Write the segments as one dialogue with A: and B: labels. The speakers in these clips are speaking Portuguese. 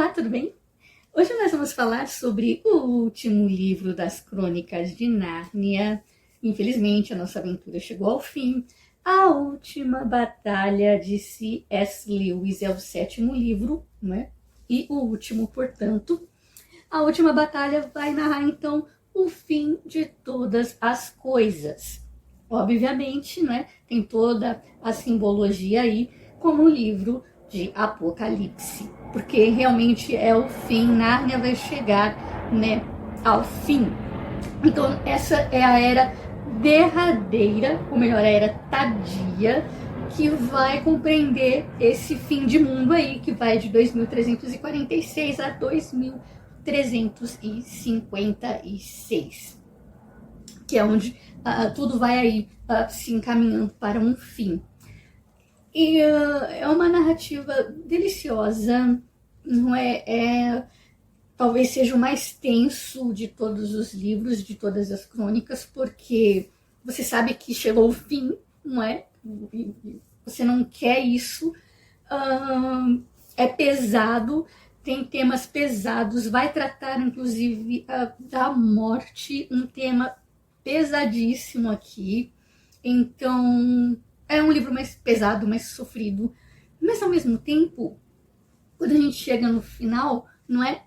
A: Olá, tudo bem? Hoje nós vamos falar sobre o último livro das Crônicas de Nárnia. Infelizmente, a nossa aventura chegou ao fim. A Última Batalha de C.S. Lewis é o 7º livro, né? E o último, portanto. A Última Batalha vai narrar, então, o fim de todas as coisas. Obviamente, né? Tem toda a simbologia aí, como o livro de Apocalipse, porque realmente é o fim, Nárnia vai chegar, né, ao fim. Então essa é a era derradeira, ou melhor, a era tardia, que vai compreender esse fim de mundo aí, que vai de 2346 a 2356, que é onde tudo vai aí se encaminhando para um fim. E é uma narrativa deliciosa, não é? Talvez seja o mais tenso de todos os livros, de todas as crônicas, porque você sabe que chegou o fim, não é? Você não quer isso. É pesado, tem temas pesados, vai tratar inclusive da morte, um tema pesadíssimo aqui. Então é um livro mais pesado, mais sofrido, mas ao mesmo tempo, quando a gente chega no final, não é?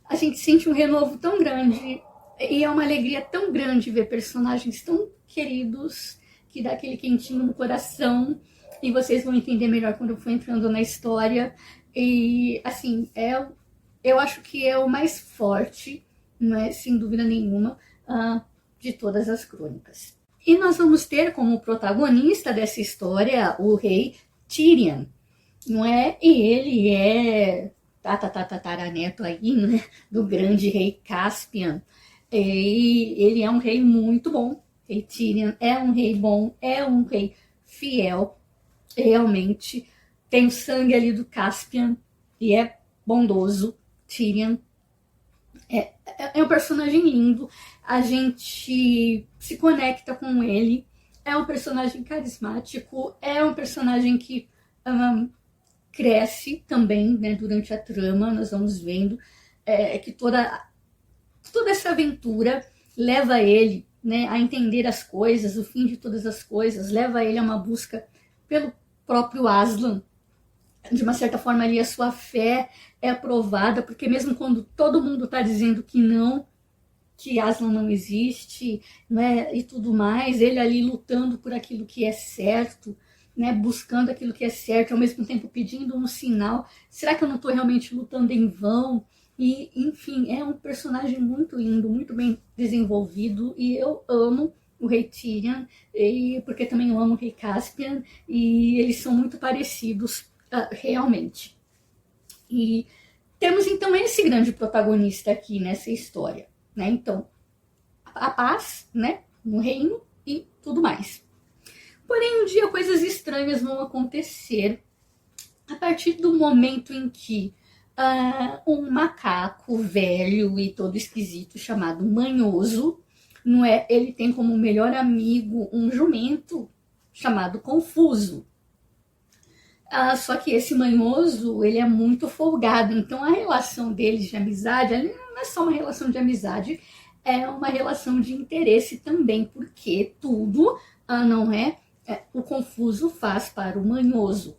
A: A gente sente um renovo tão grande e é uma alegria tão grande ver personagens tão queridos que dá aquele quentinho no coração, e vocês vão entender melhor quando eu for entrando na história. E assim, eu acho que é o mais forte, não é? Sem dúvida nenhuma, de todas as crônicas. E nós vamos ter como protagonista dessa história o rei Tirian, não é? E ele é tataraneto aí, né, do grande rei Caspian. E ele é um rei muito bom. Rei Tirian é um rei bom, é um rei fiel, realmente tem o sangue ali do Caspian e é bondoso. Tirian é um personagem lindo, a gente se conecta com ele, é um personagem carismático, é um personagem que cresce também, né, durante a trama. Nós vamos vendo que toda essa aventura leva ele, né, a entender as coisas, o fim de todas as coisas, leva ele a uma busca pelo próprio Aslan. De uma certa forma ali a sua fé é aprovada, porque mesmo quando todo mundo está dizendo que não, que Aslan não existe, né, e tudo mais, ele ali lutando por aquilo que é certo, né, buscando aquilo que é certo, ao mesmo tempo pedindo um sinal. Será que eu não estou realmente lutando em vão? E, enfim, é um personagem muito lindo, muito bem desenvolvido, e eu amo o rei Tirian, porque também eu amo o rei Caspian, e eles são muito parecidos realmente. E temos então esse grande protagonista aqui nessa história, né? Então, a paz, né, no reino e tudo mais. Porém, um dia coisas estranhas vão acontecer a partir do momento em que um macaco velho e todo esquisito chamado Manhoso, não é? Ele tem como melhor amigo um jumento chamado Confuso. Só que esse Manhoso, ele é muito folgado, então a relação deles de amizade, não é só uma relação de amizade, é uma relação de interesse também, porque tudo, não é? O Confuso faz para o Manhoso,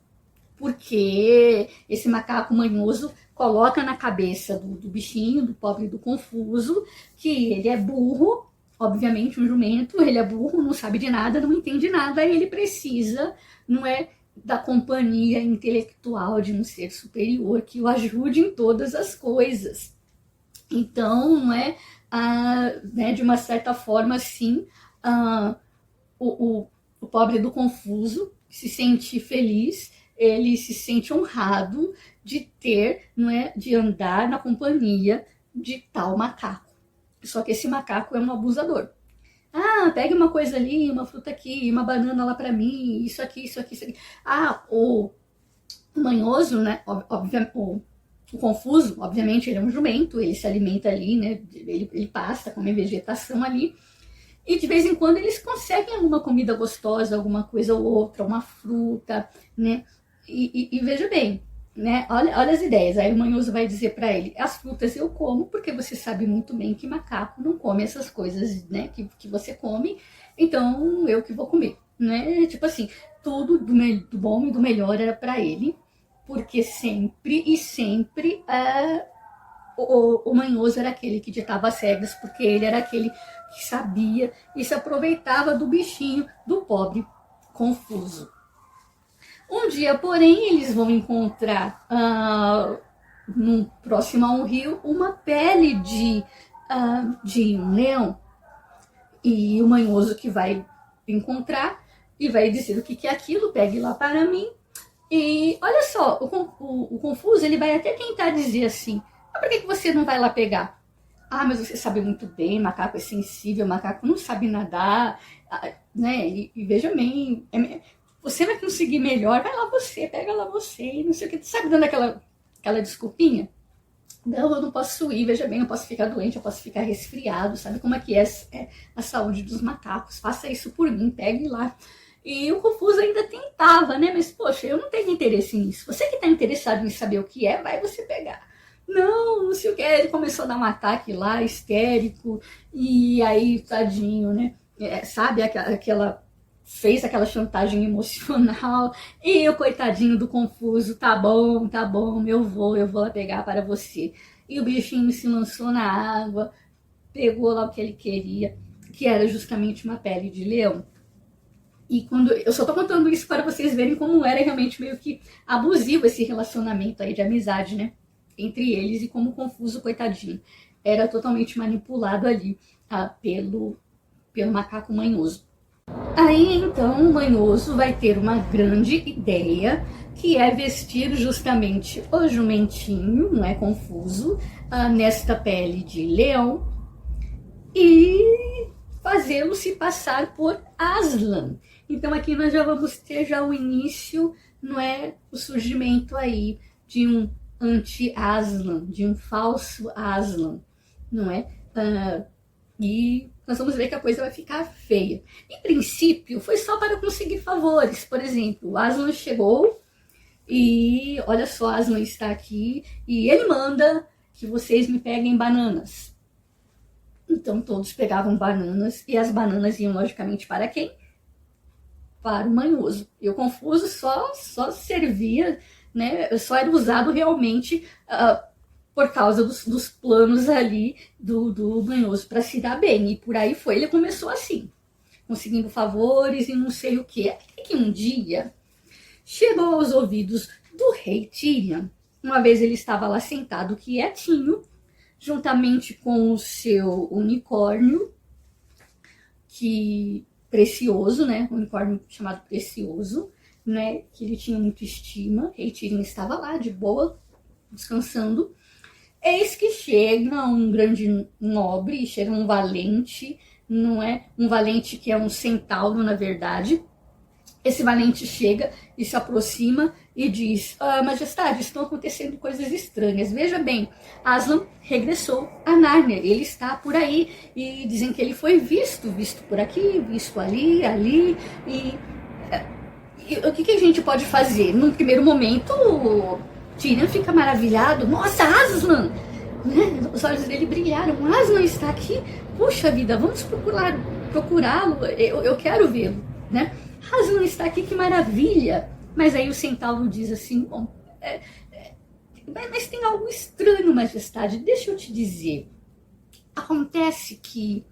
A: porque esse macaco manhoso coloca na cabeça do bichinho, do pobre do Confuso, que ele é burro, obviamente um jumento, ele é burro, não sabe de nada, não entende nada, e ele precisa, não é, da companhia intelectual de um ser superior que o ajude em todas as coisas. Então, não é, né, de uma certa forma, sim, o pobre do Confuso se sente feliz, ele se sente honrado de ter, não é, de andar na companhia de tal macaco. Só que esse macaco é um abusador. Pegue uma coisa ali, uma fruta aqui, uma banana lá para mim, isso aqui, isso aqui, isso aqui. O Manhoso, né, o Confuso, obviamente, ele é um jumento, ele se alimenta ali, né, ele passa, come vegetação ali, e de vez em quando eles conseguem alguma comida gostosa, alguma coisa ou outra, uma fruta, né, e veja bem, né? Olha as ideias. Aí o manhoso vai dizer para ele: as frutas eu como, porque você sabe muito bem que macaco não come essas coisas, né, que você come, então eu que vou comer, né? Tipo assim, tudo do bom e do melhor era para ele, porque sempre e sempre o manhoso era aquele que ditava as regras, porque ele era aquele que sabia e se aproveitava do bichinho do pobre confuso. Um dia, porém, eles vão encontrar, próximo a um rio, uma pele de um leão. E o manhoso que vai encontrar e vai dizer o que é aquilo, pegue lá para mim. E olha só, o confuso ele vai até tentar dizer assim: por que você não vai lá pegar? Ah, mas você sabe muito bem, macaco é sensível, macaco não sabe nadar, né? E veja bem, você vai conseguir melhor, vai lá você, pega lá você, não sei o que. Sabe dando aquela desculpinha? Não, eu não posso ir, veja bem, eu posso ficar doente, eu posso ficar resfriado, sabe como é que é a saúde dos macacos? Faça isso por mim, pegue lá. E o Confuso ainda tentava, né? Mas, poxa, eu não tenho interesse nisso. Você que está interessado em saber o que é, vai você pegar. Não, não sei o que. Ele começou a dar um ataque lá, histérico, e aí, tadinho, né? Sabe fez aquela chantagem emocional, e o coitadinho do Confuso: tá bom, eu vou lá pegar para você. E o bichinho se lançou na água, pegou lá o que ele queria, que era justamente uma pele de leão. E quando eu só tô contando isso para vocês verem como era realmente meio que abusivo esse relacionamento aí de amizade, né, entre eles, e como o Confuso, coitadinho, era totalmente manipulado ali pelo macaco manhoso. Aí então o manhoso vai ter uma grande ideia, que é vestir justamente o jumentinho, não é Confuso, nesta pele de leão e fazê-lo se passar por Aslan. Então aqui nós já vamos ter já o início, não é, o surgimento aí de um anti-Aslan, de um falso Aslan, não é? E nós vamos ver que a coisa vai ficar feia. Em princípio, foi só para conseguir favores. Por exemplo, o Aslan chegou e olha só, Aslan está aqui e ele manda que vocês me peguem bananas. Então todos pegavam bananas e as bananas iam logicamente para quem? Para o manhoso. E o Confuso só servia, né? Só era usado realmente por causa dos planos ali do manhoso para se dar bem. E por aí foi, ele começou assim, conseguindo favores e não sei o que. Até que um dia chegou aos ouvidos do rei Tyrion. Uma vez ele estava lá sentado quietinho, juntamente com o seu unicórnio, Precioso, né? Um unicórnio chamado Precioso, né? Que ele tinha muita estima. Rei Tyrion estava lá, de boa, descansando. Eis que chega um grande nobre, chega um valente, não é? Um valente que é um centauro, na verdade. Esse valente chega e se aproxima e diz: Majestade, estão acontecendo coisas estranhas. Veja bem, Aslan regressou a Nárnia, ele está por aí. E dizem que ele foi visto por aqui, visto ali. E o que a gente pode fazer? Num primeiro momento, Tyrion fica maravilhado. Nossa, Aslan! Né? Os olhos dele brilharam. Aslan está aqui? Puxa vida, vamos procurá-lo. Eu quero vê-lo, né? Aslan está aqui, que maravilha. Mas aí o centauro diz assim: bom, mas tem algo estranho, majestade. Deixa eu te dizer. Acontece que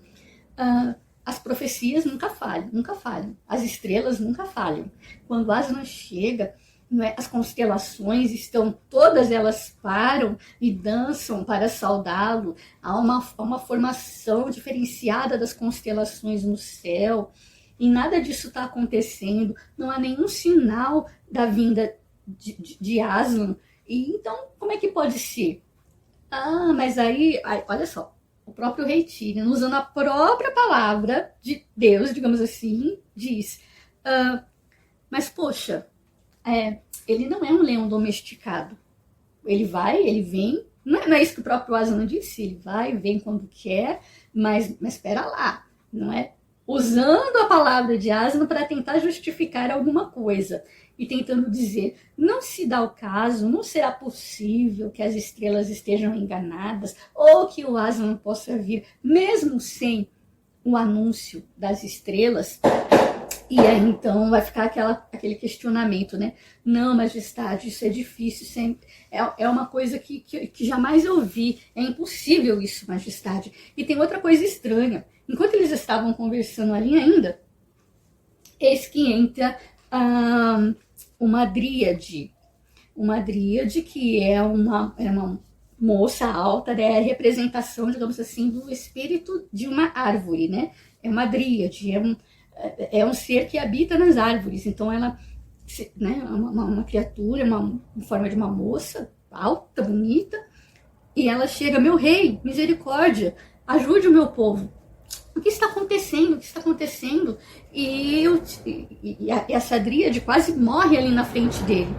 A: as profecias nunca falham. As estrelas nunca falham. Quando Aslan chega, não é, as constelações estão, todas elas param e dançam para saudá-lo. Há uma formação diferenciada das constelações no céu. E nada disso está acontecendo, não há nenhum sinal da vinda de Aslan. E então, como é que pode ser? Mas aí, olha só, o próprio rei Tyrion, usando a própria palavra de Deus, digamos assim, diz: mas poxa, ele não é um leão domesticado. Ele vai, ele vem, não é isso que o próprio Aslan disse, ele vai, vem quando quer, mas espera lá, não é? Usando a palavra de Aslan para tentar justificar alguma coisa. e tentando dizer, não se dá o caso, não será possível que as estrelas estejam enganadas, ou que o Aslan possa vir, mesmo sem o anúncio das estrelas. E aí, então, vai ficar aquele questionamento, né? Não, majestade, isso é difícil, sempre é uma coisa que jamais eu vi. É impossível isso, majestade. E tem outra coisa estranha. Enquanto eles estavam conversando ali ainda, eis que entra uma dríade. Uma dríade que é uma moça alta, né? É a representação, digamos assim, do espírito de uma árvore, né? É uma dríade, é um ser que habita nas árvores. Então ela, né, uma criatura, em forma de uma moça alta, bonita, e ela chega, meu rei, misericórdia, ajude o meu povo. O que está acontecendo? O que está acontecendo? E essa dríade quase morre ali na frente dele.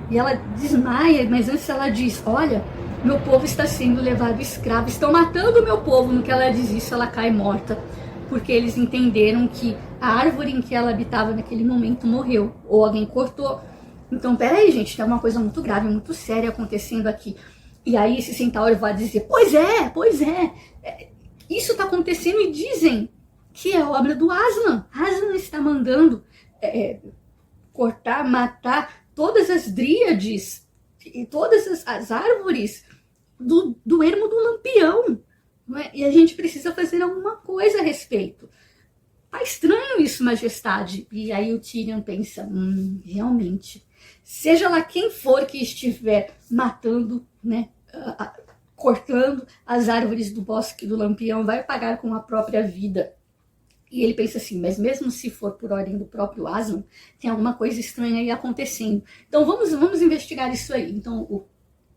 A: E ela desmaia, mas antes ela diz, olha, meu povo está sendo levado escravo, estão matando o meu povo. No que ela diz isso, ela cai morta, porque eles entenderam que a árvore em que ela habitava naquele momento morreu, ou alguém cortou. Então, peraí, gente, tem uma coisa muito grave, muito séria acontecendo aqui. E aí esse centauro vai dizer, pois é, isso está acontecendo e dizem que é obra do Aslan. Aslan está mandando cortar, matar todas as dríades e todas as árvores do ermo do Lampião. Não é? E a gente precisa fazer alguma coisa a respeito. Tá estranho isso, majestade. E aí o Tyrion pensa, realmente, seja lá quem for que estiver matando, né, cortando as árvores do bosque do Lampião, vai pagar com a própria vida. E ele pensa assim, mas mesmo se for por ordem do próprio Aslan, tem alguma coisa estranha aí acontecendo. Então vamos investigar isso aí. Então,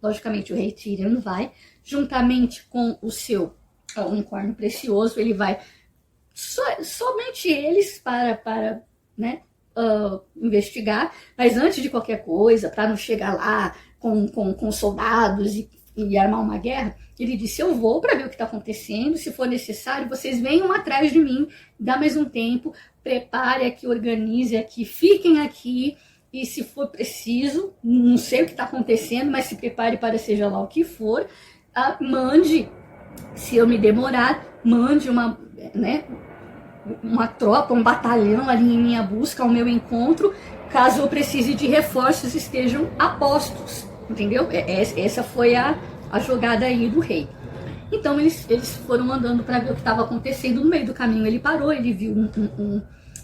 A: logicamente, o rei Tyrion vai, juntamente com o seu unicórnio precioso, ele vai somente eles para né, investigar, mas antes de qualquer coisa, para não chegar lá com soldados e armar uma guerra, ele disse, eu vou para ver o que está acontecendo, se for necessário, vocês venham atrás de mim, dá mais um tempo, prepare aqui, organize aqui, fiquem aqui, e se for preciso, não sei o que está acontecendo, mas se prepare para seja lá o que for, mande, se eu me demorar, mande uma tropa, um batalhão ali em minha busca, ao meu encontro, caso eu precise de reforços, estejam a postos, entendeu? Essa foi a jogada aí do rei. Então eles foram andando para ver o que estava acontecendo. No meio do caminho ele parou, ele viu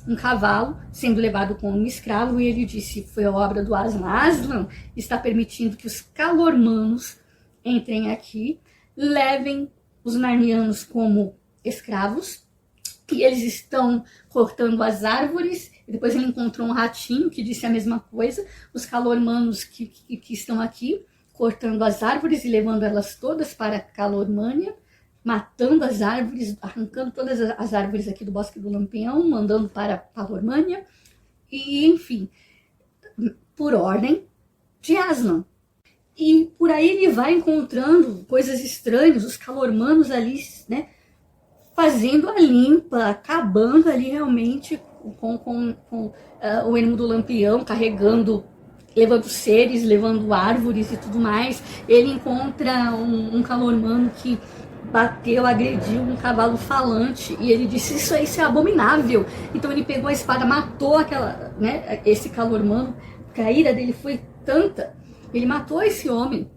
A: um cavalo sendo levado como um escravo e ele disse, foi a obra do Aslan. Aslan está permitindo que os calormanos entrem aqui, levem os narnianos como escravos, e eles estão cortando as árvores. E depois ele encontrou um ratinho que disse a mesma coisa, os calormanos que estão aqui cortando as árvores e levando elas todas para Calormânia, matando as árvores, arrancando todas as árvores aqui do Bosque do Lampião, mandando para Calormânia, e enfim, por ordem de Aslan. E por aí ele vai encontrando coisas estranhas, os calormanos ali, né, fazendo a limpa, acabando ali realmente com o ermo do Lampião, carregando, levando seres, levando árvores e tudo mais. Ele encontra um calormano que bateu, agrediu um cavalo falante, e ele disse, isso é abominável. Então ele pegou a espada, matou esse calormano, porque a ira dele foi tanta, ele matou esse homem.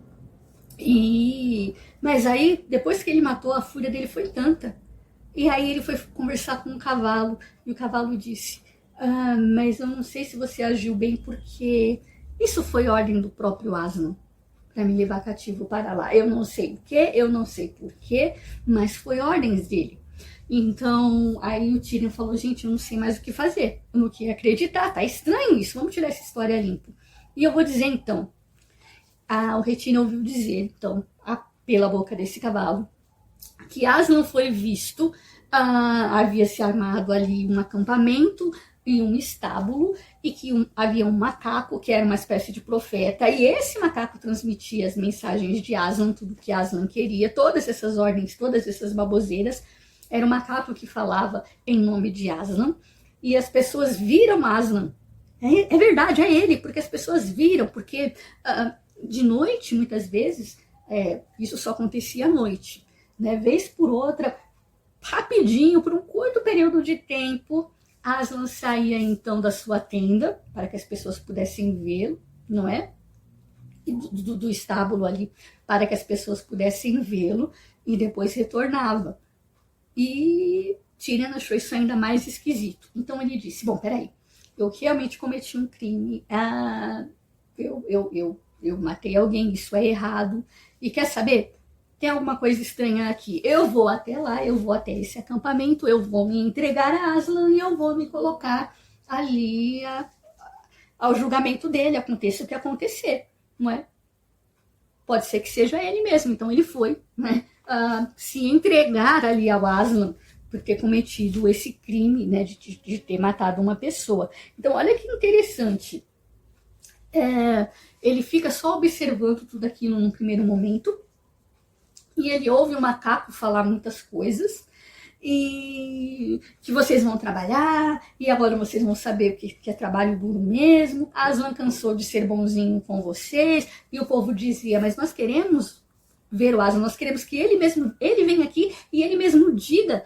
A: Mas aí, depois que ele matou, a fúria dele foi tanta. E aí ele foi conversar com um cavalo, e o cavalo disse, mas eu não sei se você agiu bem, porque isso foi ordem do próprio Aslan, para me levar cativo para lá. Eu não sei o que, eu não sei porquê, mas foi ordens dele. Então, aí o Tyrion falou, gente, eu não sei mais o que fazer, eu não quero acreditar, tá estranho isso, vamos tirar essa história limpo. E eu vou dizer então, o rei Tyrion ouviu dizer, então, pela boca desse cavalo, que Aslan foi visto, havia se armado ali um acampamento e um estábulo, e que havia um macaco que era uma espécie de profeta, e esse macaco transmitia as mensagens de Aslan, tudo que Aslan queria, todas essas ordens, todas essas baboseiras. Era um macaco que falava em nome de Aslan, e as pessoas viram Aslan É verdade, é ele, porque as pessoas viram, porque de noite, muitas vezes, isso só acontecia à noite, né? Vez por outra, rapidinho, por um curto período de tempo, Aslan saía então da sua tenda, para que as pessoas pudessem vê-lo, não é? E do estábulo ali, para que as pessoas pudessem vê-lo, e depois retornava. E Tyrion achou isso ainda mais esquisito. Então ele disse, bom, peraí, eu realmente cometi um crime, eu matei alguém, isso é errado, e quer saber? Tem alguma coisa estranha aqui. Eu vou até lá, eu vou até esse acampamento, eu vou me entregar a Aslan e eu vou me colocar ali ao julgamento dele, aconteça o que acontecer, não é? Pode ser que seja ele mesmo, então ele foi, né? Se entregar ali ao Aslan por ter cometido esse crime, né, de ter matado uma pessoa. Então, olha que interessante. Ele fica só observando tudo aquilo num primeiro momento, e ele ouve o macaco falar muitas coisas, e que vocês vão trabalhar, e agora vocês vão saber que é trabalho duro mesmo. Aslan cansou de ser bonzinho com vocês, e o povo dizia, mas nós queremos ver o Aslan, nós queremos que ele mesmo, ele venha aqui e ele mesmo diga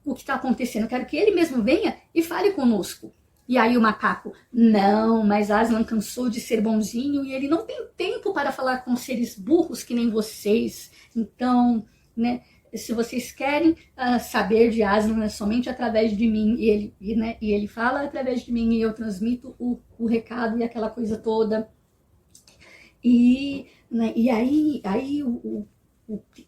A: o que está acontecendo, eu quero que ele mesmo venha e fale conosco. E aí o macaco, não, mas Aslan cansou de ser bonzinho e ele não tem tempo para falar com seres burros que nem vocês. Então, né, se vocês querem saber de Aslan, é somente através de mim, e ele fala através de mim e eu transmito o recado e aquela coisa toda. E aí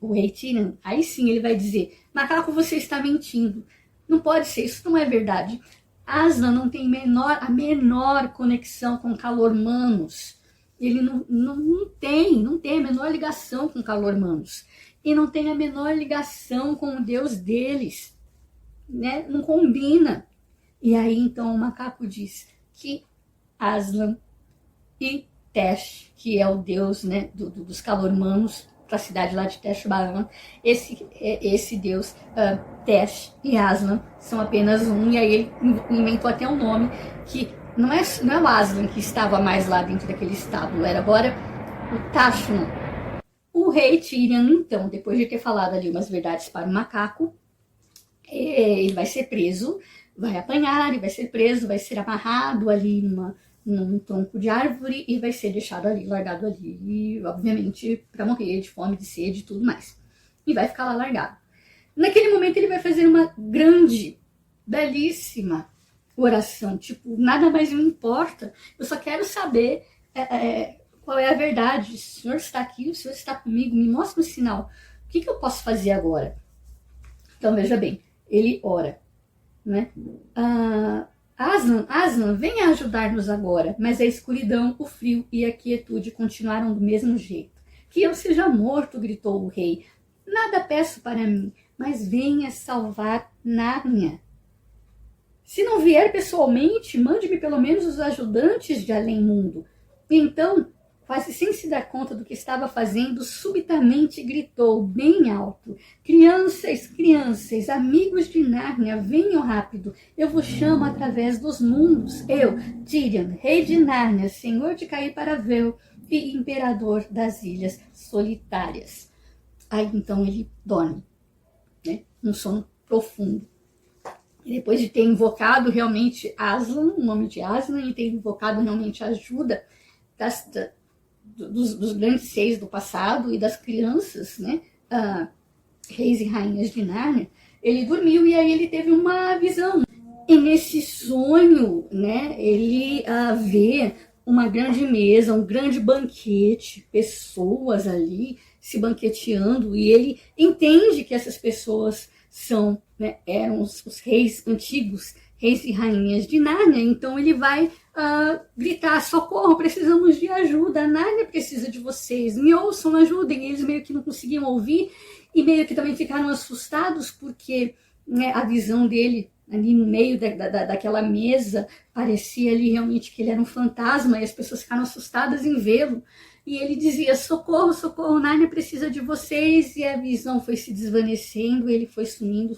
A: o rei Tyrion, aí sim ele vai dizer, macaco, você está mentindo, não pode ser, isso não é verdade. Aslan não tem a menor conexão com Calormanos, ele não tem a menor ligação com Calormanos, e não tem a menor ligação com o Deus deles, né? Não combina. E aí então o macaco diz que Aslan e Tesh, que é o deus, né, dos Calormanos, para a cidade lá de Tesh-Baaran, esse deus Tesh e Aslan são apenas um, e aí ele inventou até um nome que não é o Aslan que estava mais lá dentro daquele estábulo, era agora o Tashna. O rei Tyrion, então, depois de ter falado ali umas verdades para o macaco, ele vai ser preso, vai apanhar, e vai ser preso, vai ser amarrado ali num tronco de árvore e vai ser deixado ali, largado ali, e, obviamente, para morrer de fome, de sede e tudo mais. E vai ficar lá largado. Naquele momento ele vai fazer uma grande, belíssima oração, tipo, nada mais me importa, eu só quero saber qual é a verdade. O Senhor está aqui, o Senhor está comigo, me mostra um sinal. O que eu posso fazer agora? Então, veja bem, ele ora, né? Aslan, venha ajudar-nos agora. Mas a escuridão, o frio e a quietude continuaram do mesmo jeito. Que eu seja morto, gritou o rei. Nada peço para mim, mas venha salvar Nárnia. Se não vier pessoalmente, mande-me pelo menos os ajudantes de além-mundo. E então, quase sem se dar conta do que estava fazendo, subitamente gritou bem alto: crianças, crianças, amigos de Nárnia, venham rápido, eu vos chamo através dos mundos. Eu, Tyrion, rei de Nárnia, senhor de Cair-Paravel e imperador das Ilhas Solitárias. Aí então ele dorme, né? Um sono profundo. E depois de ter invocado realmente Aslan, o nome de Aslan, e ter invocado realmente a ajuda dos grandes seis do passado e das crianças, né, reis e rainhas de Nárnia, ele dormiu e aí ele teve uma visão. E nesse sonho, né, ele vê uma grande mesa, um grande banquete, pessoas ali se banqueteando, e ele entende que essas pessoas são, né, eram os reis antigos, reis e rainhas de Nárnia. Então ele vai gritar: socorro, precisamos de ajuda, Nárnia precisa de vocês, me ouçam, ajudem. E eles meio que não conseguiam ouvir e meio que também ficaram assustados, porque, né, a visão dele ali no meio daquela mesa parecia ali realmente que ele era um fantasma, e as pessoas ficaram assustadas em vê-lo. E ele dizia: socorro, socorro, Nárnia precisa de vocês. E a visão foi se desvanecendo, ele foi sumindo,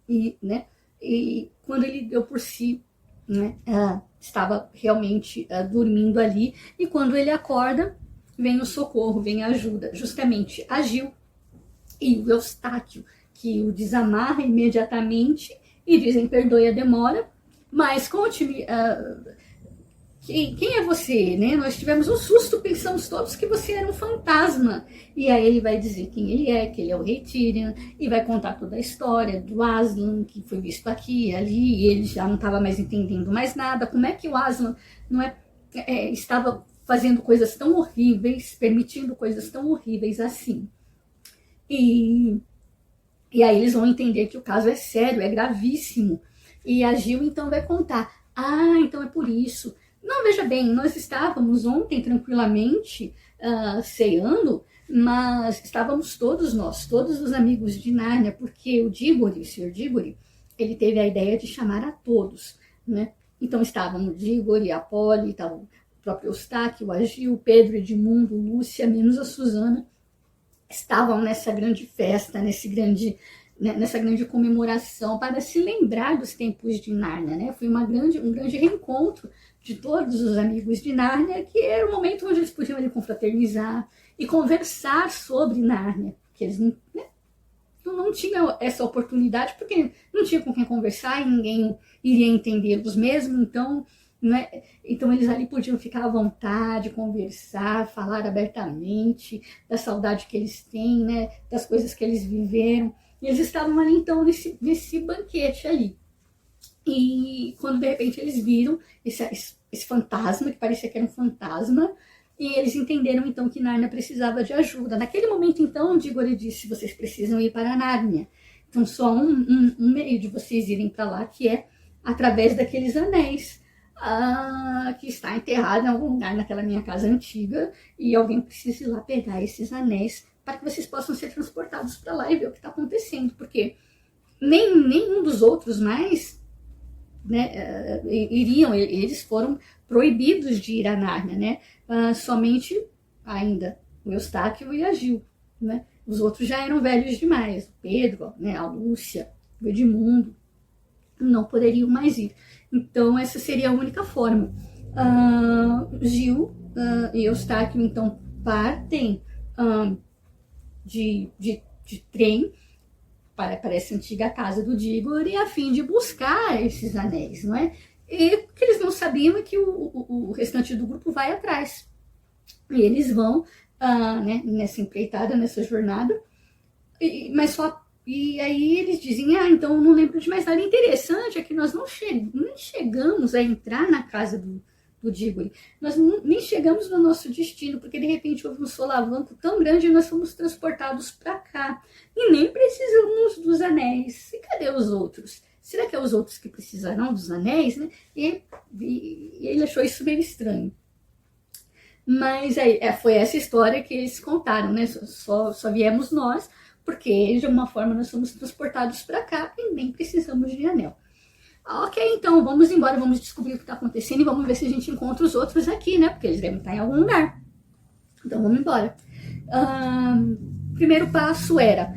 A: e, né, e quando ele deu por si, né, estava realmente dormindo ali, e quando ele acorda, vem o socorro, vem a ajuda, justamente a Gil e o Eustáquio, que o desamarra imediatamente e dizem: perdoe a demora, mas conte-me, quem é você, né? Nós tivemos um susto, pensamos todos que você era um fantasma. E aí ele vai dizer quem ele é, que ele é o rei Tyrion, e vai contar toda a história do Aslan, que foi visto aqui e ali, e ele já não estava mais entendendo mais nada. Como é que o Aslan não estava fazendo coisas tão horríveis, permitindo coisas tão horríveis assim? E aí eles vão entender que o caso é sério, é gravíssimo. E a Gil então vai contar: então é por isso. Não, veja bem, nós estávamos ontem tranquilamente ceando, mas estávamos todos nós, todos os amigos de Nárnia, porque o Dígore, o Sr. Dígore, ele teve a ideia de chamar a todos, né? Então estavam o Dígore, a Polly, estava o próprio Eustáquio, a Gil, Pedro, Edmundo, Lúcia, menos a Susana, estavam nessa grande festa, nessa grande comemoração, para se lembrar dos tempos de Nárnia, né? Foi um grande reencontro de todos os amigos de Nárnia, que era o momento onde eles podiam ali confraternizar e conversar sobre Nárnia, que eles não tinham essa oportunidade, porque não tinha com quem conversar e ninguém iria entendê-los mesmo, então, né? Então eles ali podiam ficar à vontade, conversar, falar abertamente da saudade que eles têm, né? Das coisas que eles viveram. E eles estavam ali então nesse banquete ali. E quando de repente eles viram esse fantasma, que parecia que era um fantasma, e eles entenderam então que Nárnia precisava de ajuda. Naquele momento então, Dígore disse: vocês precisam ir para Nárnia. Então só um meio de vocês irem para lá, que é através daqueles anéis, que está enterrado em algum lugar naquela minha casa antiga, e alguém precisa ir lá pegar esses anéis para que vocês possam ser transportados para lá e ver o que está acontecendo, porque nenhum dos outros mais, né, eles foram proibidos de ir a Nárnia, né? Somente ainda o Eustáquio e a Gil, né? Os outros já eram velhos demais, o Pedro, né, a Lúcia, o Edmundo, não poderiam mais ir. Então essa seria a única forma. Gil e Eustáquio então partem de trem para essa antiga casa do Dígore, a fim de buscar esses anéis, não é? E o que eles não sabiam é que o restante do grupo vai atrás. E eles vão né, nessa empreitada, nessa jornada, e aí eles dizem: então eu não lembro de mais nada. Interessante é que nós não chegamos a entrar na casa do Dígore. Nós nem chegamos no nosso destino, porque de repente houve um solavanco tão grande e nós fomos transportados para cá. E nem precisamos dos anéis. E cadê os outros? Será que é os outros que precisarão dos anéis, né? E ele achou isso meio estranho. Mas aí, foi essa história que eles contaram, né? Só viemos nós, porque de alguma forma nós somos transportados para cá e nem precisamos de anel. Ok, então vamos embora, vamos descobrir o que está acontecendo e vamos ver se a gente encontra os outros aqui, né? Porque eles devem estar em algum lugar. Então vamos embora. Primeiro passo era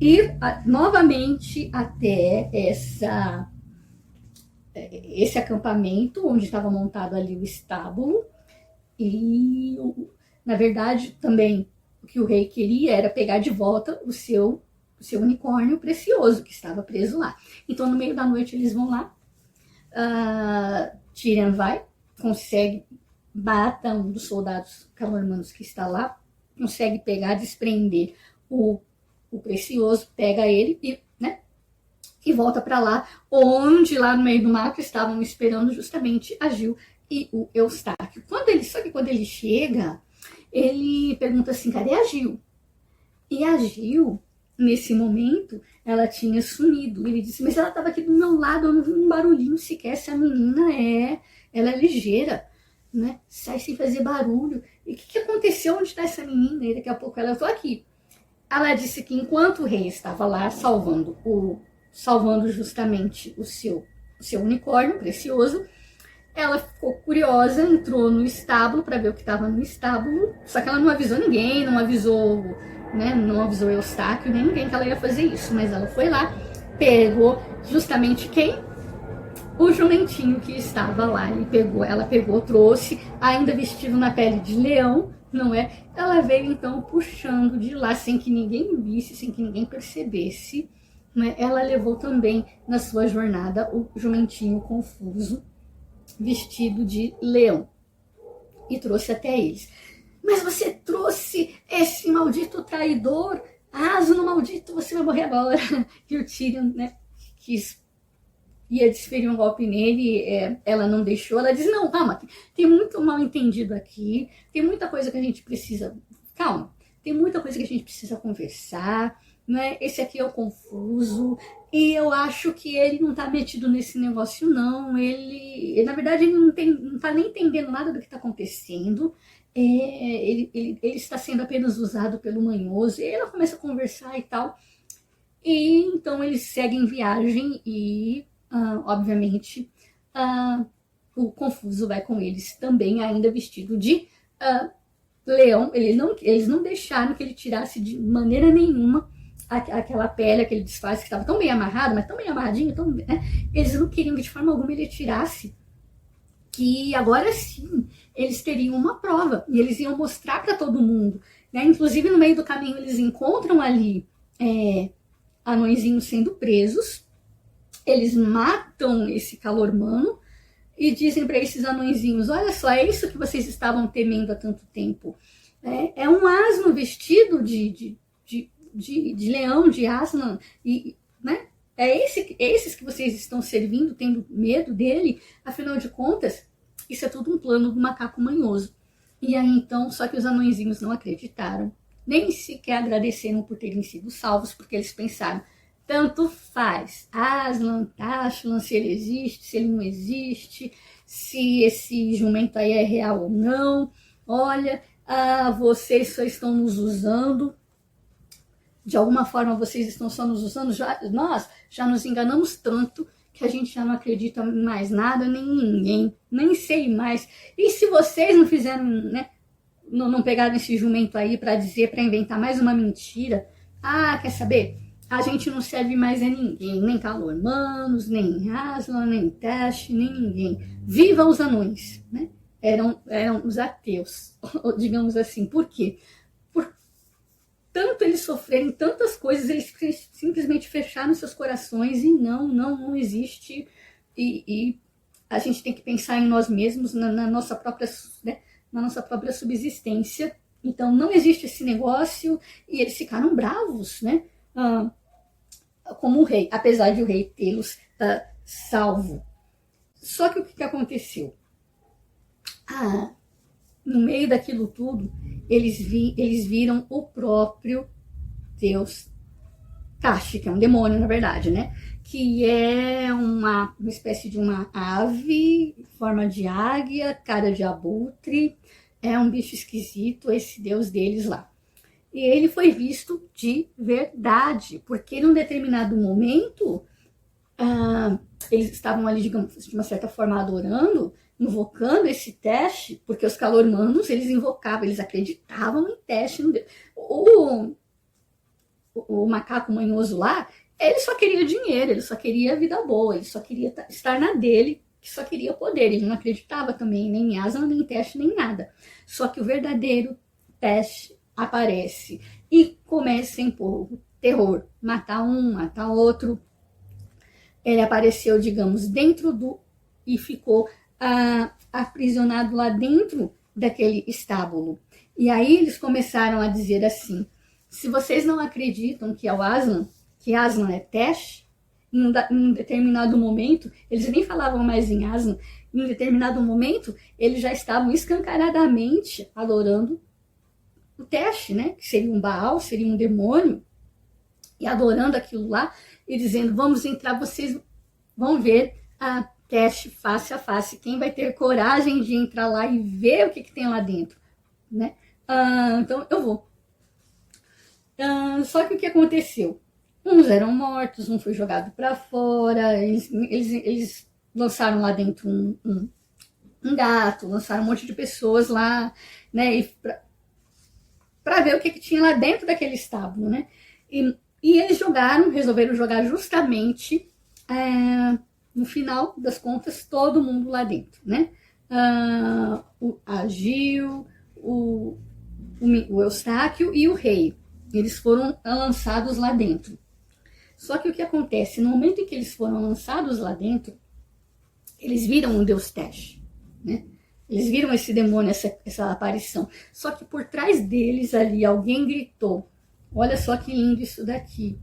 A: ir novamente até esse acampamento onde estava montado ali o estábulo. E, na verdade, também o que o rei queria era pegar de volta o seu unicórnio precioso que estava preso lá. Então, no meio da noite, eles vão lá. Tyrion vai, consegue, mata um dos soldados calormanos que está lá, consegue pegar, desprender o precioso, pega ele e volta para lá, onde lá no meio do mato estavam esperando justamente a Gil e o Eustáquio. Só que quando ele chega, ele pergunta assim: cadê a Gil? E a Gil, nesse momento, ela tinha sumido. Ele disse: mas ela estava aqui do meu lado, eu não vi um barulhinho sequer. Essa menina ela é ligeira, né? Sai sem fazer barulho. E o que aconteceu? Onde está essa menina? E daqui a pouco ela: tô aqui. Ela disse que enquanto o rei estava lá salvando justamente o seu unicórnio precioso, ela ficou curiosa, entrou no estábulo para ver o que estava no estábulo, só que ela não avisou ninguém, não avisou Eustáquio, nem ninguém que ela ia fazer isso, mas ela foi lá, pegou justamente quem? O jumentinho que estava lá, ela pegou, trouxe, ainda vestido na pele de leão, não é? Ela veio então puxando de lá, sem que ninguém visse, sem que ninguém percebesse, né? Ela levou também na sua jornada o jumentinho confuso, vestido de leão, e trouxe até eles. Mas você trouxe esse maldito traidor, asno maldito, você vai morrer agora. E o Tyrion, né, ia desferir um golpe nele, ela não deixou, ela disse, não, calma, tem muito mal entendido aqui, tem muita coisa que a gente precisa, calma, tem muita coisa que a gente precisa conversar, né? Esse aqui é o confuso, e eu acho que ele não tá metido nesse negócio não, ele na verdade, ele não tá nem entendendo nada do que tá acontecendo, ele está sendo apenas usado pelo manhoso, e ela começa a conversar e tal, e então eles seguem viagem e obviamente, o confuso vai com eles também, ainda vestido de leão. Eles não deixaram que ele tirasse de maneira nenhuma aquela pele, aquele disfarce que estava tão bem amarrado, mas tão bem amarradinho, né? Eles não queriam que de forma alguma ele tirasse, que agora sim eles teriam uma prova e eles iam mostrar para todo mundo, né? Inclusive no meio do caminho eles encontram ali anõezinhos sendo presos. Eles matam esse calormano e dizem para esses anõezinhos, olha só, é isso que vocês estavam temendo há tanto tempo. É um asno vestido de leão, de asno, e, né? Esses que vocês estão servindo, tendo medo dele, afinal de contas, isso é tudo um plano do macaco manhoso. E aí então, só que os anõezinhos não acreditaram, nem sequer agradeceram por terem sido salvos, porque eles pensaram, tanto faz, Aslan, Tashlan, se ele existe, se ele não existe, se esse jumento aí é real ou não. Olha, vocês só estão nos usando, de alguma forma vocês estão só nos usando, nós já nos enganamos tanto que a gente já não acredita em mais nada, nem em ninguém, nem sei mais. E se vocês não fizeram, né, não pegaram esse jumento aí para dizer, para inventar mais uma mentira, quer saber? A gente não serve mais a ninguém, nem calormanos, nem Aslan, nem Tash, nem ninguém. Viva os anões, né? Eram os ateus, digamos assim. Por quê? Por tanto eles sofrerem tantas coisas, eles simplesmente fecharam seus corações e não existe. E a gente tem que pensar em nós mesmos, na nossa própria, né? Na nossa própria subsistência. Então não existe esse negócio e eles ficaram bravos, né? Como o rei, apesar de o rei tê-los salvo. Só que o que aconteceu? No meio daquilo tudo, eles viram o próprio Deus Tash, que é um demônio, na verdade, né? Que é uma espécie de uma ave, forma de águia, cara de abutre, é um bicho esquisito, esse Deus deles lá. E ele foi visto de verdade, porque num determinado momento, eles estavam ali, digamos, de uma certa forma adorando, invocando esse teste, porque os calormanos, eles invocavam, eles acreditavam em teste. O macaco manhoso lá, ele só queria dinheiro, ele só queria vida boa, ele só queria estar na dele, que só queria poder, ele não acreditava também nem em asa, nem em teste, nem nada. Só que o verdadeiro teste aparece e começa a impor o terror, matar um, matar outro. Ele apareceu, digamos, dentro e ficou aprisionado lá dentro daquele estábulo. E aí eles começaram a dizer assim, se vocês não acreditam que é o Aslan, que Aslan é Tesh, em um determinado momento, eles nem falavam mais em Aslan, em um determinado momento, eles já estavam escancaradamente adorando o Tesh, né? Que seria um Baal, seria um demônio, e adorando aquilo lá, e dizendo, vamos entrar, vocês vão ver a Tesh face a face, quem vai ter coragem de entrar lá e ver o que tem lá dentro, né? Então, eu vou. Só que o que aconteceu? Uns eram mortos, um foi jogado para fora, eles lançaram lá dentro um gato, lançaram um monte de pessoas lá, né? Para ver o que tinha lá dentro daquele estábulo, né? E eles resolveram jogar justamente no final das contas, todo mundo lá dentro, né? A Gil, o Eustáquio e o rei. Eles foram lançados lá dentro. Só que o que acontece? No momento em que eles foram lançados lá dentro, eles viram um Deus Tesh, né? Eles viram esse demônio, essa aparição. Só que por trás deles ali, alguém gritou. Olha só que lindo isso daqui.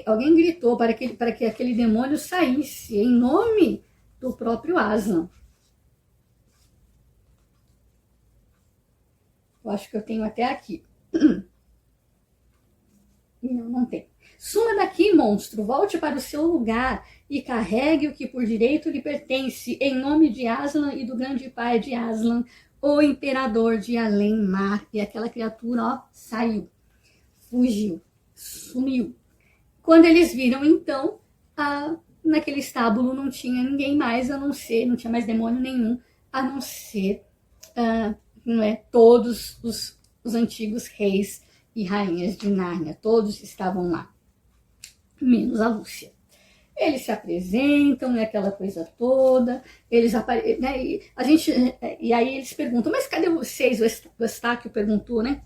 A: Alguém gritou para que aquele demônio saísse em nome do próprio Aslan. Eu acho que eu tenho até aqui. Não tem. Suma daqui, monstro, volte para o seu lugar e carregue o que por direito lhe pertence, em nome de Aslan e do grande pai de Aslan, o imperador de Além-Mar. E aquela criatura, ó, saiu, fugiu, sumiu. Quando eles viram, então, naquele estábulo não tinha ninguém mais a não ser, não tinha mais demônio nenhum, a não ser todos os antigos reis e rainhas de Nárnia, todos estavam lá, menos a Lúcia. Eles se apresentam, né, aquela coisa toda, eles né, e aí eles perguntam, mas cadê vocês? O Eustáquio perguntou, né?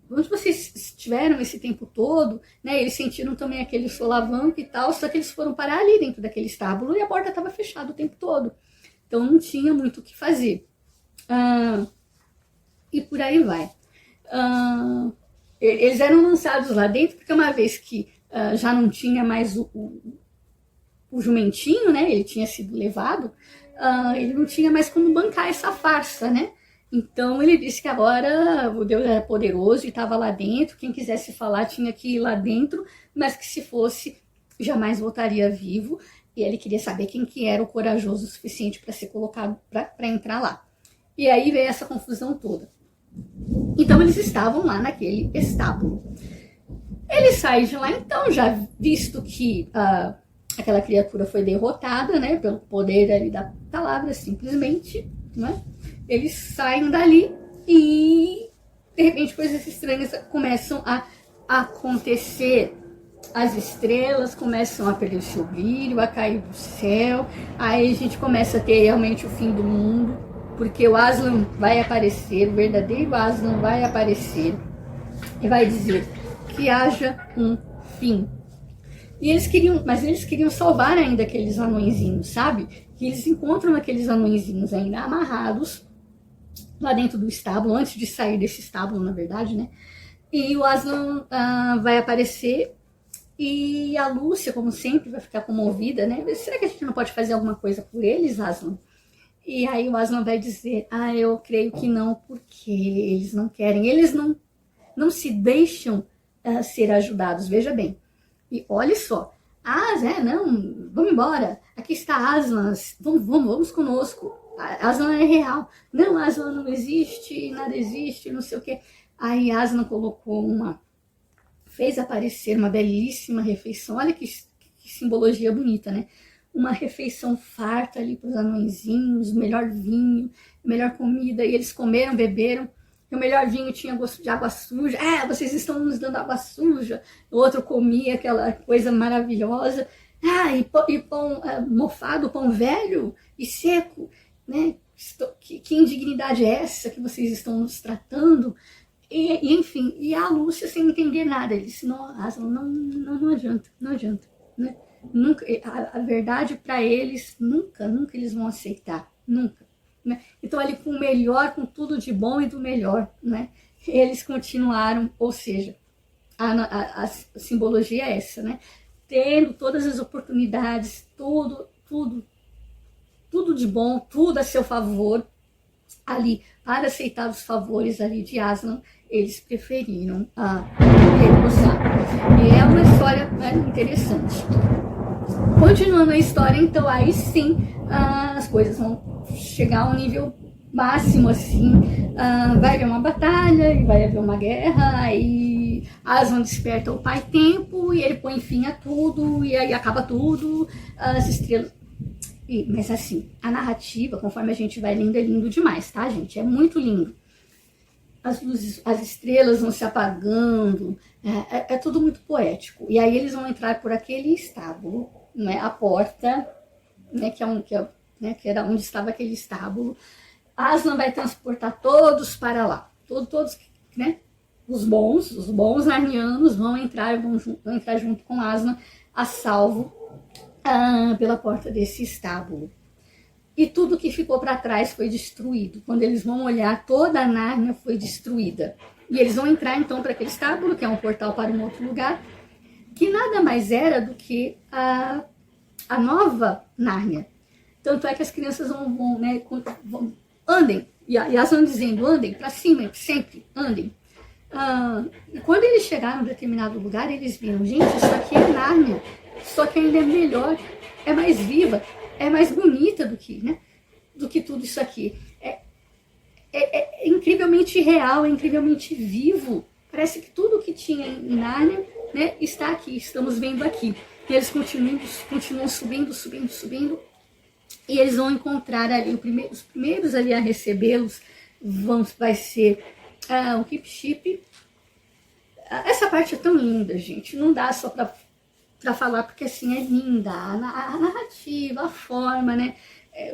A: Onde vocês estiveram esse tempo todo? Né, eles sentiram também aquele solavanco e tal, só que eles foram parar ali dentro daquele estábulo e a porta estava fechada o tempo todo. Então não tinha muito o que fazer. E por aí vai. Eles eram lançados lá dentro porque uma vez que já não tinha mais o jumentinho, né? Ele tinha sido levado, ele não tinha mais como bancar essa farsa, né? Então ele disse que agora o Deus era poderoso e estava lá dentro, quem quisesse falar tinha que ir lá dentro, mas que se fosse, jamais voltaria vivo, e ele queria saber quem que era o corajoso o suficiente para ser colocado, para entrar lá. E aí veio essa confusão toda. Então eles estavam lá naquele estábulo. Ele sai de lá, então, já visto que aquela criatura foi derrotada, né, pelo poder ali da palavra, simplesmente, né, eles saem dali e, de repente, coisas estranhas começam a acontecer. As estrelas começam a perder o seu brilho, a cair do céu, aí a gente começa a ter realmente o fim do mundo, porque o Aslan vai aparecer, o verdadeiro Aslan vai aparecer e vai dizer que haja um fim. E eles queriam salvar ainda aqueles anõezinhos, sabe? Que eles encontram aqueles anõezinhos ainda amarrados lá dentro do estábulo, antes de sair desse estábulo, na verdade, né? E o Aslan vai aparecer e a Lúcia, como sempre, vai ficar comovida, né? Será que a gente não pode fazer alguma coisa por eles, Aslan? E aí o Aslan vai dizer, eu creio que não, porque eles não querem, eles não se deixam ser ajudados, veja bem. E olha só, não, vamos embora, aqui está Aslan, vamos conosco, Aslan é real, não, Aslan não existe, nada existe, não sei o que. Aí Aslan fez aparecer uma belíssima refeição, olha que simbologia bonita, né? Uma refeição farta ali para os anõezinhos, o melhor vinho, a melhor comida, e eles comeram, beberam. O melhor vinho tinha gosto de água suja. Vocês estão nos dando água suja. O outro comia aquela coisa maravilhosa. E pão mofado, pão velho e seco, né? Que indignidade é essa que vocês estão nos tratando? E enfim, e a Lúcia sem entender nada. Ele disse, não adianta, né? Nunca, a verdade para eles, nunca eles vão aceitar, nunca. Né? Então ali com o melhor, com tudo de bom e do melhor, né? Eles continuaram, ou seja, a simbologia é essa, né? Tendo todas as oportunidades, tudo de bom, tudo a seu favor, ali, para aceitar os favores ali de Aslan, eles preferiram recusar. E é uma história interessante. Continuando a história, então aí sim as coisas vão chegar a um nível máximo, assim, vai haver uma batalha, e vai haver uma guerra, e Aslan desperta o pai tempo, e ele põe fim a tudo, e aí acaba tudo, as estrelas... Mas assim, a narrativa, conforme a gente vai lendo, é lindo demais, tá, gente? É muito lindo. as luzes, as estrelas vão se apagando, é tudo muito poético. E aí eles vão entrar por aquele estábulo, né, a porta, né, que era onde estava aquele estábulo. Aslan vai transportar todos para lá, todos, né, os bons narnianos vão entrar junto com Aslan a salvo pela porta desse estábulo. E tudo que ficou para trás foi destruído. Quando eles vão olhar, toda a Nárnia foi destruída. E eles vão entrar então para aquele estábulo, que é um portal para um outro lugar, que nada mais era do que a nova Nárnia. Tanto é que as crianças vão andem. E elas vão dizendo, andem para cima, sempre, andem. E quando eles chegaram em um determinado lugar, eles viram, gente, isso aqui é Nárnia, só que ainda é melhor, é mais viva, é mais bonita do que tudo isso aqui. É incrivelmente real, é incrivelmente vivo. Parece que tudo que tinha em Nárnia, né, está aqui, estamos vendo aqui. E eles continuam subindo. E eles vão encontrar ali, os primeiros ali a recebê-los vai ser o Hip Chip. Essa parte é tão linda, gente, não dá só para falar, porque assim, é linda a narrativa, a forma, né?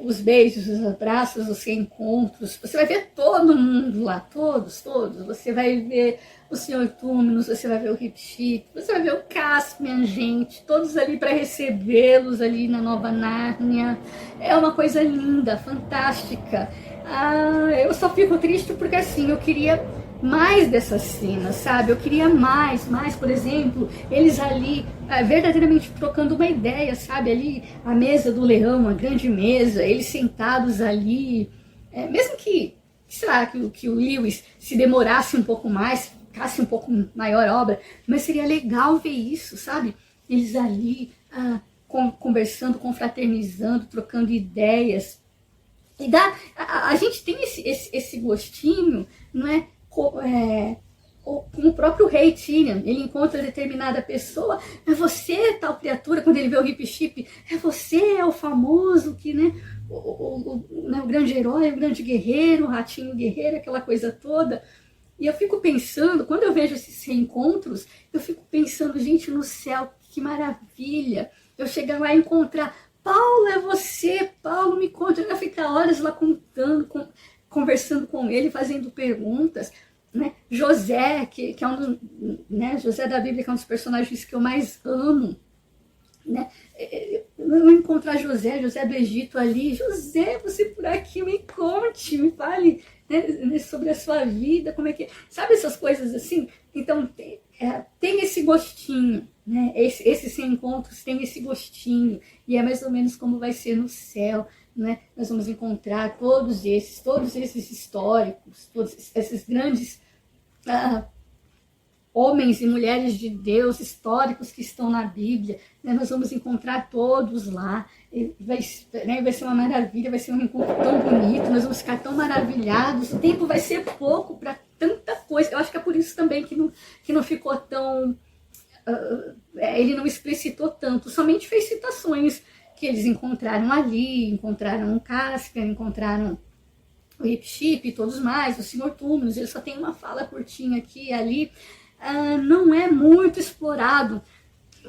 A: Os beijos, os abraços, os reencontros. Você vai ver todo mundo lá, todos. Você vai ver o Sr. Túminos, você vai ver o Hip Chip, você vai ver o Caspian, gente, todos ali para recebê-los ali na Nova Nárnia. É uma coisa linda, fantástica. Eu só fico triste porque assim, eu queria mais dessas cenas, sabe? Eu queria mais, por exemplo, eles ali verdadeiramente trocando uma ideia, sabe? Ali a mesa do leão, a grande mesa, eles sentados ali, mesmo que, sei lá, que o Lewis se demorasse um pouco mais, ficasse um pouco maior obra, mas seria legal ver isso, sabe? Eles ali conversando, confraternizando, trocando ideias. E a gente tem esse gostinho, não é? Com o próprio rei Tyrion, ele encontra determinada pessoa, é você, tal criatura, quando ele vê o Hip Chip, é você, é o famoso, que, né, o grande herói, o grande guerreiro, o ratinho guerreiro, aquela coisa toda. E eu fico pensando, quando eu vejo esses reencontros, eu fico pensando, gente, no céu, que maravilha, eu chegar lá e encontrar, Paulo, é você, Paulo, me conta, eu ia ficar horas lá conversando com ele, fazendo perguntas, né? José, que é né? José da Bíblia, que é um dos personagens que eu mais amo, né? Eu encontrar José do Egito ali, José, você por aqui, me conte, me fale, né, sobre a sua vida, como é que é, sabe essas coisas assim? Então tem esse gostinho, né? Esses encontros têm esse gostinho, e é mais ou menos como vai ser no céu, né? Nós vamos encontrar todos esses históricos, todos esses grandes homens e mulheres de Deus históricos que estão na Bíblia, né? Nós vamos encontrar todos lá, vai ser uma maravilha, vai ser um encontro tão bonito, nós vamos ficar tão maravilhados, o tempo vai ser pouco para tanta coisa. Eu acho que é por isso também que não ficou tão... ele não explicitou tanto, somente fez citações que eles encontraram ali, encontraram o Caspian, encontraram o Hip Chip e todos mais, o Sr. Túminos, ele só tem uma fala curtinha aqui e ali, não é muito explorado,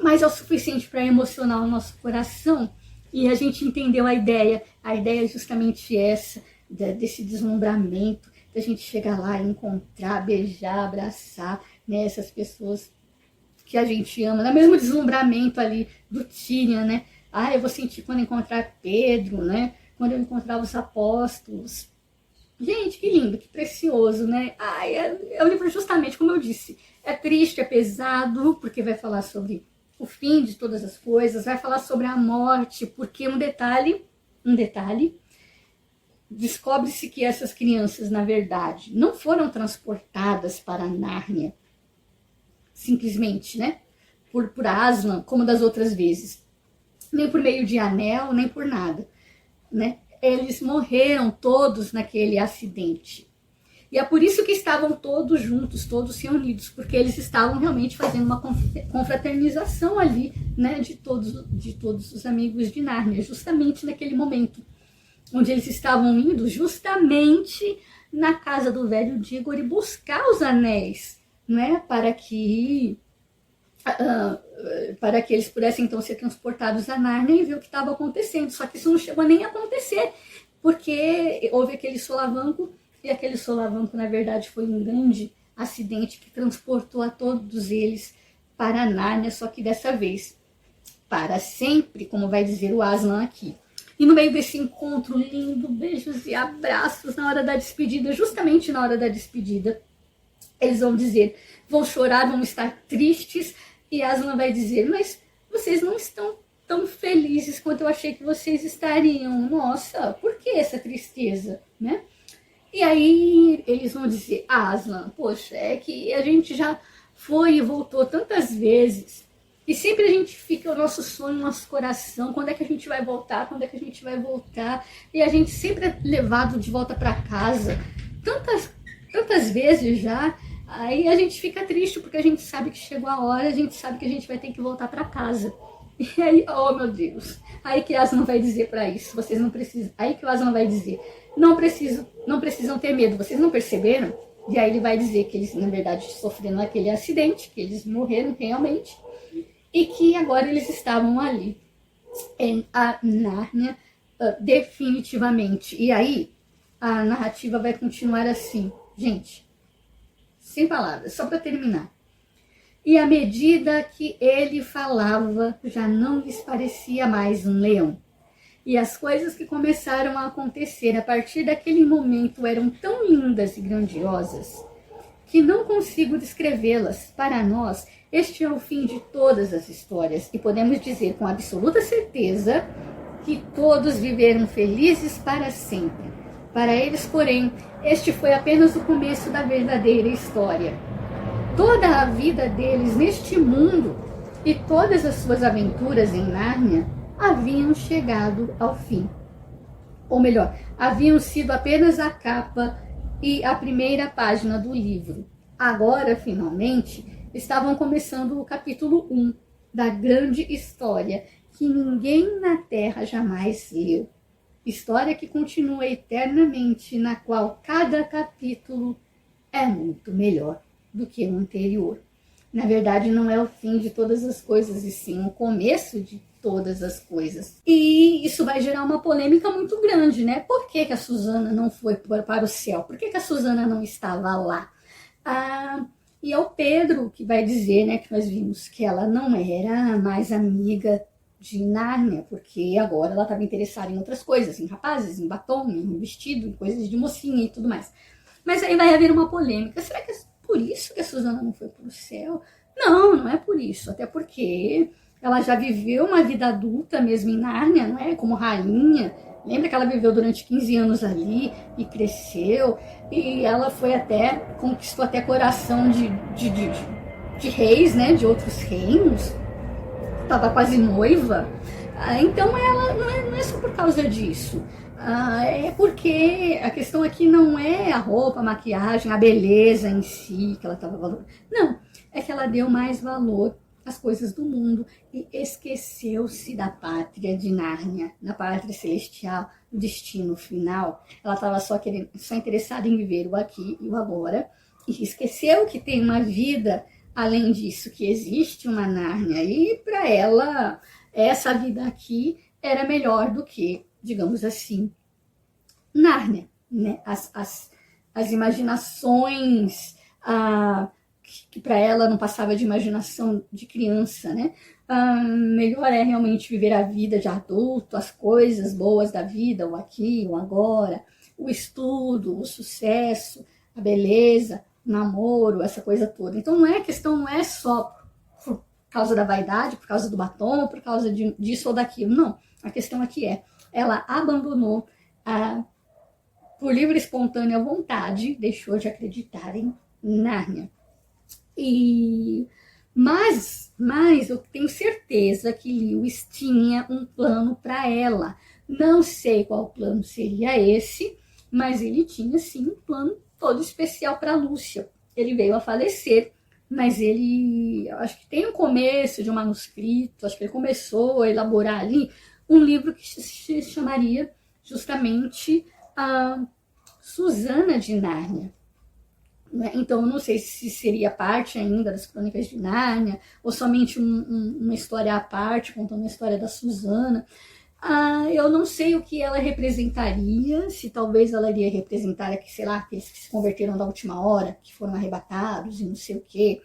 A: mas é o suficiente para emocionar o nosso coração, e a gente entendeu a ideia é justamente essa, desse deslumbramento, da gente chegar lá e encontrar, beijar, abraçar, né, essas pessoas que a gente ama, no mesmo deslumbramento ali do Tyrion, né? Eu vou sentir quando encontrar Pedro, né? Quando eu encontrar os apóstolos. Gente, que lindo, que precioso, né? É um livro justamente, como eu disse, é triste, é pesado, porque vai falar sobre o fim de todas as coisas, vai falar sobre a morte, porque um detalhe, descobre-se que essas crianças, na verdade, não foram transportadas para a Nárnia, simplesmente, né? Por Aslan, como das outras vezes. Nem por meio de anel, nem por nada, né? Eles morreram todos naquele acidente. E é por isso que estavam todos juntos, todos reunidos, porque eles estavam realmente fazendo uma confraternização ali, né, de todos os amigos de Nárnia, justamente naquele momento, onde eles estavam indo justamente na casa do velho Dígor e buscar os anéis, não é? Para que eles pudessem então ser transportados a Nárnia e ver o que estava acontecendo. Só que isso não chegou nem a acontecer, porque houve aquele solavanco, e aquele solavanco, na verdade, foi um grande acidente que transportou a todos eles para Nárnia, só que dessa vez, para sempre, como vai dizer o Aslan aqui. E no meio desse encontro lindo, beijos e abraços na hora da despedida, justamente na hora da despedida, eles vão dizer, vão chorar, vão estar tristes, e Aslan vai dizer, mas vocês não estão tão felizes quanto eu achei que vocês estariam. Nossa, por que essa tristeza, né? E aí eles vão dizer, Aslan, poxa, é que a gente já foi e voltou tantas vezes, e sempre a gente fica, o nosso sonho, o nosso coração, quando é que a gente vai voltar, quando é que a gente vai voltar, e a gente sempre é levado de volta para casa, tantas vezes já. Aí a gente fica triste porque a gente sabe que chegou a hora, a gente sabe que a gente vai ter que voltar para casa. E aí, oh meu Deus, aí que Aslan vai dizer para isso, vocês não precisam, aí que o Aslan vai dizer, não precisam ter medo, vocês não perceberam? E aí ele vai dizer que eles, na verdade, sofreram aquele acidente, que eles morreram realmente, e que agora eles estavam ali, em a Nárnia, definitivamente. E aí, a narrativa vai continuar assim, gente, sem palavras, só para terminar. E à medida que ele falava, já não lhes parecia mais um leão. E as coisas que começaram a acontecer a partir daquele momento eram tão lindas e grandiosas que não consigo descrevê-las. Para nós, este é o fim de todas as histórias e podemos dizer com absoluta certeza que todos viveram felizes para sempre. Para eles, porém, este foi apenas o começo da verdadeira história. Toda a vida deles neste mundo e todas as suas aventuras em Nárnia haviam chegado ao fim. Ou melhor, haviam sido apenas a capa e a primeira página do livro. Agora, finalmente, estavam começando o capítulo 1 da grande história que ninguém na Terra jamais leu. História que continua eternamente, na qual cada capítulo é muito melhor do que o anterior. Na verdade, não é o fim de todas as coisas, e sim o começo de todas as coisas. E isso vai gerar uma polêmica muito grande, né? Por que a Susana não foi para o céu? Por que a Susana não estava lá? E é o Pedro que vai dizer, né, que nós vimos que ela não era mais amiga de Nárnia, porque agora ela estava interessada em outras coisas, em rapazes, em batom, em vestido, em coisas de mocinha e tudo mais. Mas aí vai haver uma polêmica. Será que é por isso que a Susana não foi para o céu? Não, não é por isso. Até porque ela já viveu uma vida adulta mesmo em Nárnia, não é? Como rainha. Lembra que ela viveu durante 15 anos ali e cresceu. E ela foi até, conquistou até coração de reis, né? De outros reinos. Estava quase noiva. Então ela não é só por causa disso. É porque a questão aqui não é a roupa, a maquiagem, a beleza em si que ela estava valorizando. Não, é que ela deu mais valor às coisas do mundo e esqueceu-se da pátria de Nárnia, na pátria celestial, o destino final. Ela estava só interessada em viver o aqui e o agora e esqueceu que tem uma vida além disso, que existe uma Nárnia. E para ela, essa vida aqui era melhor do que, digamos assim, Nárnia, né? As imaginações, que para ela não passava de imaginação de criança, né? Melhor é realmente viver a vida de adulto, as coisas boas da vida, o aqui, o agora, o estudo, o sucesso, a beleza, o namoro, essa coisa toda. Então a questão não é só por causa da vaidade, por causa do batom, por causa disso ou daquilo, não. A questão aqui ela abandonou por livre e espontânea vontade, deixou de acreditar em Nárnia. Mas eu tenho certeza que Lewis tinha um plano para ela. Não sei qual plano seria esse, mas ele tinha sim um plano todo especial para Lúcia. Ele veio a falecer, mas eu acho que tem um começo de um manuscrito, acho que ele começou a elaborar ali um livro que se chamaria justamente Susana de Nárnia. Então, eu não sei se seria parte ainda das Crônicas de Nárnia, ou somente uma história à parte, contando a história da Susana. Eu não sei o que ela representaria, se talvez ela iria representar, sei lá, aqueles que se converteram da última hora, que foram arrebatados e não sei o quê.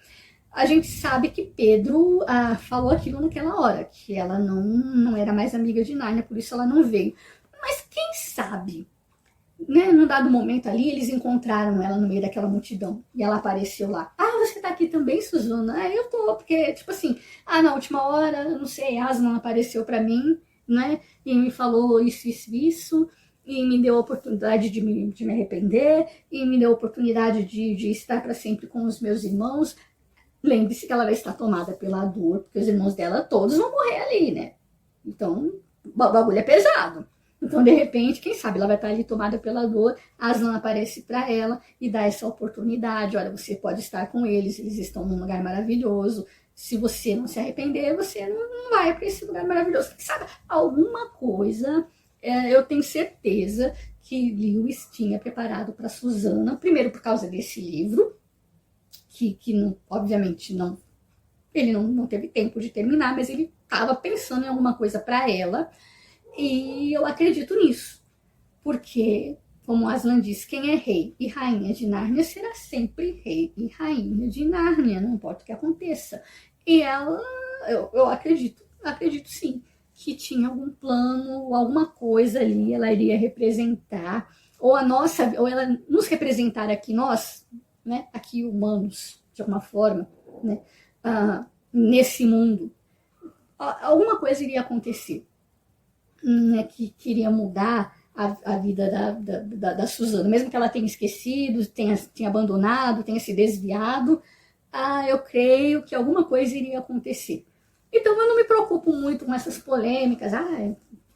A: A gente sabe que Pedro falou aquilo naquela hora, que ela não era mais amiga de Nárnia, por isso ela não veio. Mas quem sabe, né, num dado momento ali, eles encontraram ela no meio daquela multidão, e ela apareceu lá. Você tá aqui também, Susana? Eu tô, porque, tipo assim, na última hora, não sei, Aslan apareceu pra mim, né, e me falou isso, e me deu a oportunidade de me arrepender, e me deu a oportunidade de estar para sempre com os meus irmãos. Lembre-se que ela vai estar tomada pela dor, porque os irmãos dela todos vão morrer ali, né? Então, o bagulho é pesado. Então, de repente, quem sabe ela vai estar ali tomada pela dor, Aslan aparece para ela e dá essa oportunidade. Olha, você pode estar com eles estão num lugar maravilhoso. Se você não se arrepender, você não vai para esse lugar maravilhoso. Quem sabe alguma coisa, eu tenho certeza que Lewis tinha preparado para Susana, primeiro por causa desse livro, que não, obviamente ele não teve tempo de terminar, mas ele estava pensando em alguma coisa para ela, e eu acredito nisso, porque, como Aslan diz, quem é rei e rainha de Nárnia será sempre rei e rainha de Nárnia, não importa o que aconteça. E ela, eu acredito sim, que tinha algum plano, alguma coisa ali, ela iria representar, ou ela nos representar aqui, nós, né, aqui humanos, de alguma forma, né, nesse mundo, alguma coisa iria acontecer, né, que queria mudar a vida da Susana, mesmo que ela tenha esquecido, tenha abandonado, tenha se desviado, eu creio que alguma coisa iria acontecer. Então eu não me preocupo muito com essas polêmicas,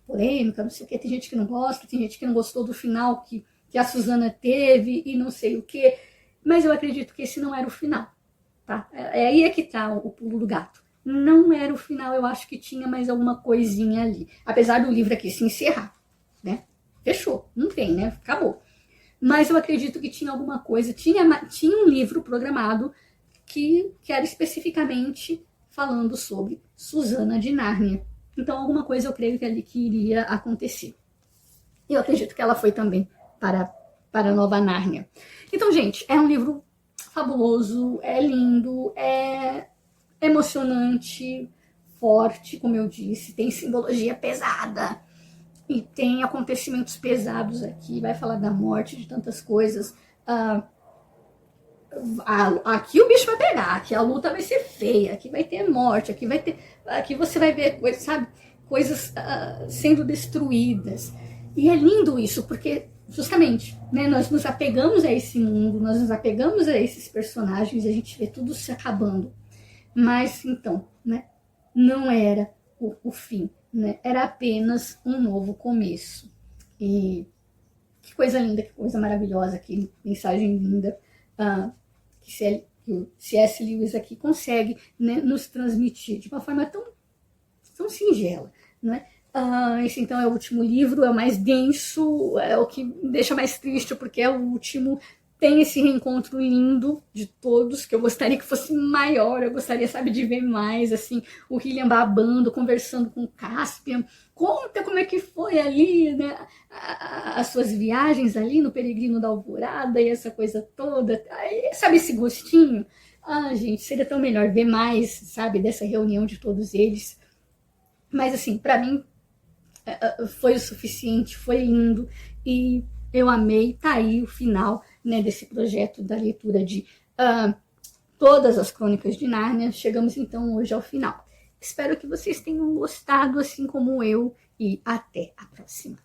A: polêmica, não sei o que, tem gente que não gosta, tem gente que não gostou do final que a Susana teve e não sei o que, mas eu acredito que esse não era o final, tá? Aí é que tá o pulo do gato. Não era o final, eu acho que tinha mais alguma coisinha ali. Apesar do livro aqui se encerrar, né? Fechou, não tem, né? Acabou. Mas eu acredito que tinha alguma coisa, tinha um livro programado que era especificamente falando sobre Susana de Nárnia. Então alguma coisa eu creio que ali que iria acontecer. E eu acredito que ela foi também para a Nova Nárnia. Então, gente, é um livro fabuloso, é lindo, é emocionante, forte, como eu disse, tem simbologia pesada e tem acontecimentos pesados aqui, vai falar da morte, de tantas coisas. Aqui o bicho vai pegar, aqui a luta vai ser feia, aqui vai ter morte, aqui você vai ver coisas, sabe, coisas sendo destruídas. E é lindo isso, porque justamente, né, nós nos apegamos a esse mundo, nós nos apegamos a esses personagens e a gente vê tudo se acabando. Mas, então, né, não era o fim, né, era apenas um novo começo. E que coisa linda, que coisa maravilhosa, que mensagem linda que o C.S. Lewis aqui consegue, né, nos transmitir de uma forma tão singela, né? Esse então é o último livro, é o mais denso, é o que me deixa mais triste, porque é o último, tem esse reencontro lindo de todos, que eu gostaria que fosse maior, eu gostaria, sabe, de ver mais, assim, o William babando, conversando com o Caspian, conta como é que foi ali, né, as suas viagens ali no Peregrino da Alvorada e essa coisa toda, sabe, esse gostinho? Gente, seria tão melhor ver mais, sabe, dessa reunião de todos eles. Mas, assim, pra mim, foi o suficiente, foi lindo e eu amei. Tá aí o final, né, desse projeto da leitura de todas as Crônicas de Nárnia. Chegamos então hoje ao final. Espero que vocês tenham gostado, assim como eu, e até a próxima.